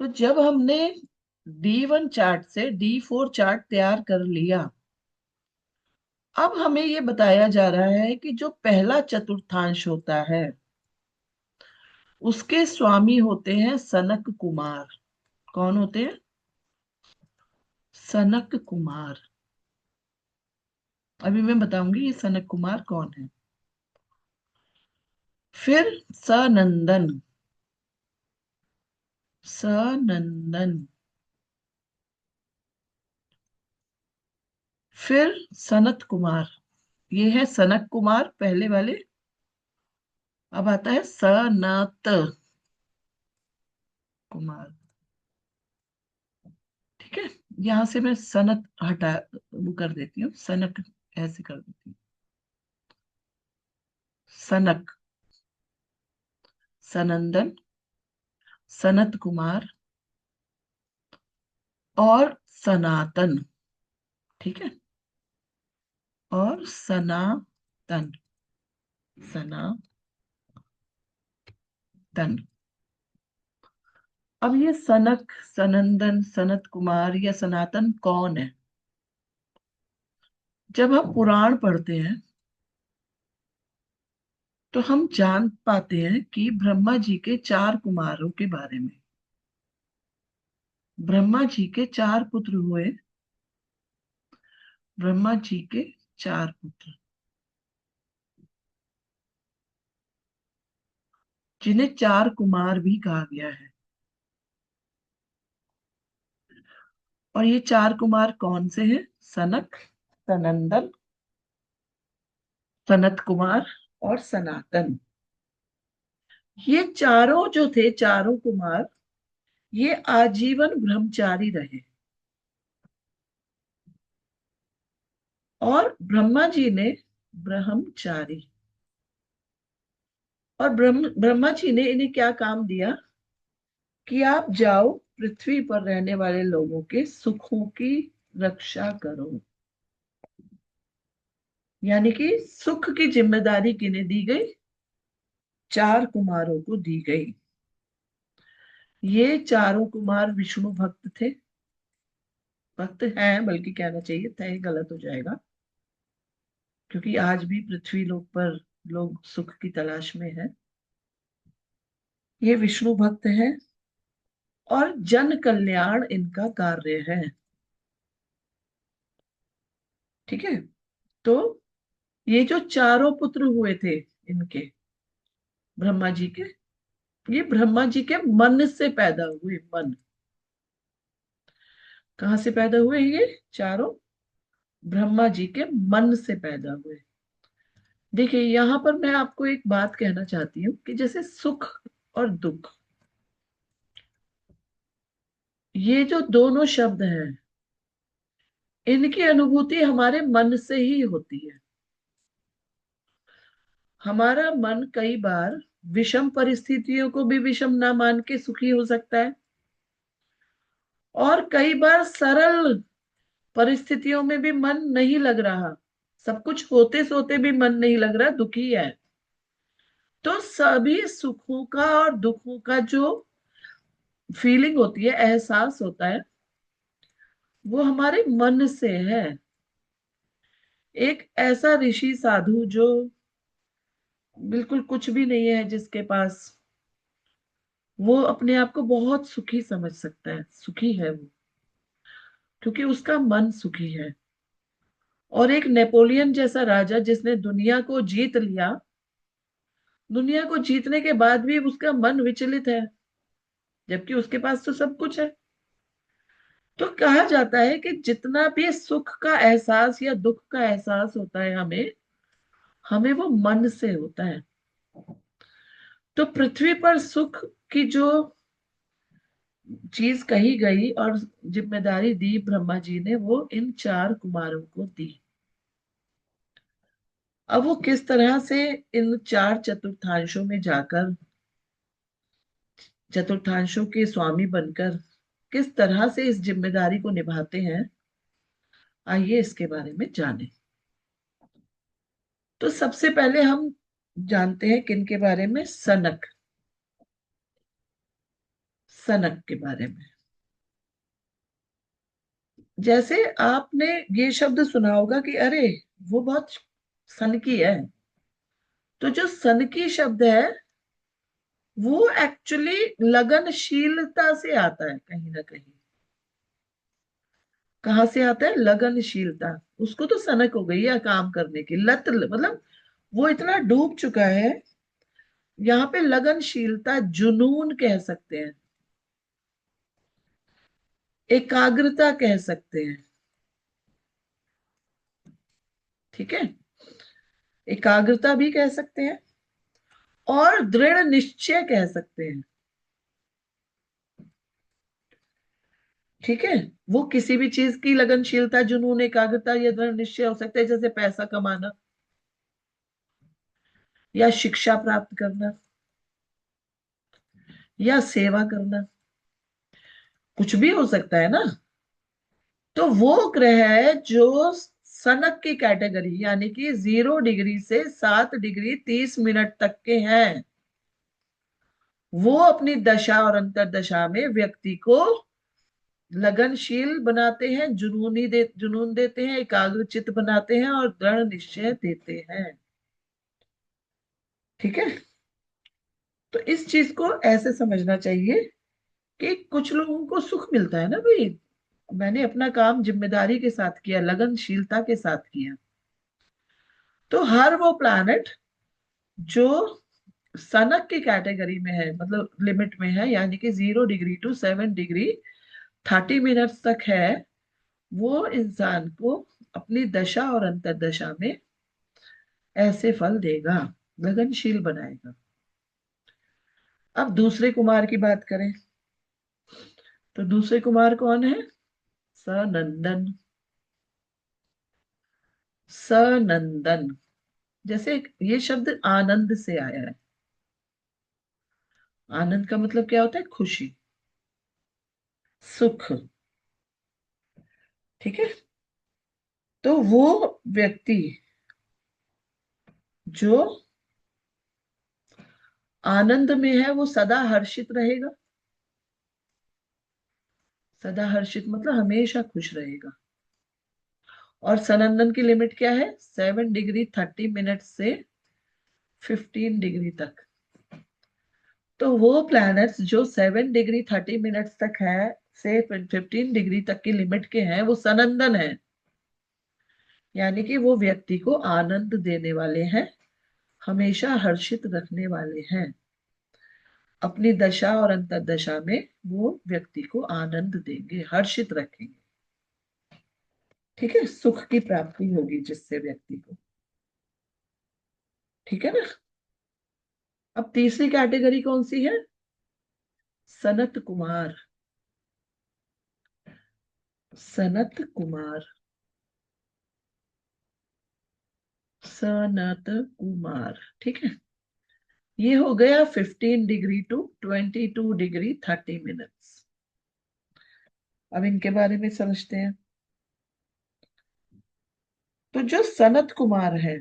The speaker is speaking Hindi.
तो जब हमने D1 चार्ट से D4 चार्ट तैयार कर लिया, अब हमें ये बताया जा रहा है कि जो पहला चतुर्थांश होता है उसके स्वामी होते हैं सनक कुमार। कौन होते हैं? सनक कुमार। अभी मैं बताऊंगी ये सनक कुमार कौन है। फिर सनंदन। सनंदन। फिर सनत कुमार। ये है सनक कुमार पहले वाले। अब आता है सनत कुमार। ठीक है। यहां से मैं सनत हटा, वो कर देती हूँ, सनक ऐसे कर देती हूँ। सनक, सनंदन, सनत कुमार और सनातन। ठीक है। और सनातन। सनातन। अब ये सनक, सनंदन, सनत कुमार या सनातन कौन है? जब हम पुराण पढ़ते हैं तो हम जान पाते हैं कि ब्रह्मा जी के चार कुमारों के बारे में। ब्रह्मा जी के चार पुत्र हुए। ब्रह्मा जी के चार पुत्र, जिन्हें चार कुमार भी कहा गया है। और ये चार कुमार कौन से हैं? सनक, सनंदन, सनत कुमार और सनातन। ये चारों जो थे, चारों कुमार, ये आजीवन ब्रह्मचारी रहे। और ब्रह्मा जी ने ब्रह्मचारी, और ब्रह्मा जी ने इन्हें क्या काम दिया कि आप जाओ पृथ्वी पर रहने वाले लोगों के सुखों की रक्षा करो। यानी कि सुख की जिम्मेदारी किन्हें दी गई? चार कुमारों को दी गई। ये चारों कुमार विष्णु भक्त थे। भक्त हैं, बल्कि कहना चाहिए थे, गलत हो जाएगा, क्योंकि आज भी पृथ्वी लोक पर लोग सुख की तलाश में हैं। ये विष्णु भक्त हैं और जन कल्याण इनका कार्य है। ठीक है। तो ये जो चारों पुत्र हुए थे इनके, ब्रह्मा जी के, ये ब्रह्मा जी के मन से पैदा हुए। मन, कहाँ से पैदा हुए ये चारों? ब्रह्मा जी के मन से पैदा हुए। देखिए, यहां पर मैं आपको एक बात कहना चाहती हूँ कि जैसे सुख और दुख, ये जो दोनों शब्द हैं, इनकी अनुभूति हमारे मन से ही होती है। हमारा मन कई बार विषम परिस्थितियों को भी विषम ना मान के सुखी हो सकता है, और कई बार सरल परिस्थितियों में भी मन नहीं लग रहा, सब कुछ होते सोते भी मन नहीं लग रहा, दुखी है। तो सभी सुखों का और दुखों का जो फीलिंग होती है, एहसास होता है, वो हमारे मन से है। एक ऐसा ऋषि साधु जो बिल्कुल कुछ भी नहीं है जिसके पास, वो अपने आप को बहुत सुखी समझ सकता है, सुखी है वो, क्योंकि उसका मन सुखी है। और एक नेपोलियन जैसा राजा जिसने दुनिया को जीत लिया, दुनिया को जीतने के बाद भी उसका मन विचलित है, जबकि उसके पास तो सब कुछ है। तो कहा जाता है कि जितना भी सुख का एहसास या दुख का एहसास होता है हमें, हमें वो मन से होता है। तो पृथ्वी पर सुख की जो चीज कही गई और जिम्मेदारी दी ब्रह्मा जी ने, वो इन चार कुमारों को दी। अब वो किस तरह से इन चार चतुर्थांशों में जाकर, चतुर्थांशों के स्वामी बनकर, किस तरह से इस जिम्मेदारी को निभाते हैं, आइए इसके बारे में जानें। तो सबसे पहले हम जानते हैं किन के बारे में? सनक। सनक के बारे में। जैसे आपने ये शब्द सुना होगा कि अरे वो बहुत सनकी है, तो जो सनकी शब्द है वो एक्चुअली लगनशीलता से आता है कहीं ना कहीं। कहाँ से आता है? लगनशीलता। उसको तो सनक हो गई है काम करने की, लत, मतलब वो इतना डूब चुका है। यहाँ पे लगनशीलता, जुनून कह सकते हैं, एकाग्रता कह सकते हैं। ठीक है, एकाग्रता भी कह सकते हैं और दृढ़ निश्चय कह सकते हैं। ठीक है, वो किसी भी चीज की लगनशीलता, जुनून, एकाग्रता या दृढ़ निश्चय हो सकता है, जैसे पैसा कमाना या शिक्षा प्राप्त करना या सेवा करना, कुछ भी हो सकता है ना। तो वो ग्रह है जो सनक की कैटेगरी, यानी कि 0 डिग्री से 7 डिग्री 30 मिनट तक के हैं। वो अपनी दशा और अंतरदशा में व्यक्ति को लगनशील बनाते हैं, जुनून देते हैं, एकाग्रचित बनाते हैं और दृढ़ निश्चय देते हैं। ठीक है, तो इस चीज को ऐसे समझना चाहिए कि कुछ लोगों को सुख मिलता है ना भाई, मैंने अपना काम जिम्मेदारी के साथ किया, लगनशीलता के साथ किया। तो हर वो प्लैनेट जो सनक की कैटेगरी में है, मतलब लिमिट में है, यानी कि 0 डिग्री to 7 डिग्री 30 मिनट्स तक है, वो इंसान को अपनी दशा और अंतरदशा में ऐसे फल देगा, लगनशील बनाएगा। अब दूसरे कुमार की बात करें, तो दूसरे कुमार कौन है? सनंदन। सनंदन, जैसे ये शब्द आनंद से आया है। आनंद का मतलब क्या होता है? खुशी, सुख। ठीक है, तो वो व्यक्ति जो आनंद में है वो सदा हर्षित रहेगा। सदा हर्षित मतलब हमेशा खुश रहेगा। और सनंदन की लिमिट क्या है? 7 डिग्री 30 मिनट से 15 डिग्री तक। तो वो प्लैनेट्स जो 7 डिग्री 30 मिनट्स तक है से 15 डिग्री तक की लिमिट के हैं, वो सनंदन है, यानी कि वो व्यक्ति को आनंद देने वाले हैं, हमेशा हर्षित रखने वाले हैं। अपनी दशा और अंतरदशा में वो व्यक्ति को आनंद देंगे, हर्षित रखेंगे। ठीक है, सुख की प्राप्ति होगी जिससे व्यक्ति को। ठीक है ना। अब तीसरी कैटेगरी कौन सी है? सनत कुमार। सनत कुमार, सनत कुमार। ठीक है, ये हो गया 15 डिग्री to 22 डिग्री 30 मिनट्स। अब इनके बारे में समझते हैं। तो जो सनत कुमार है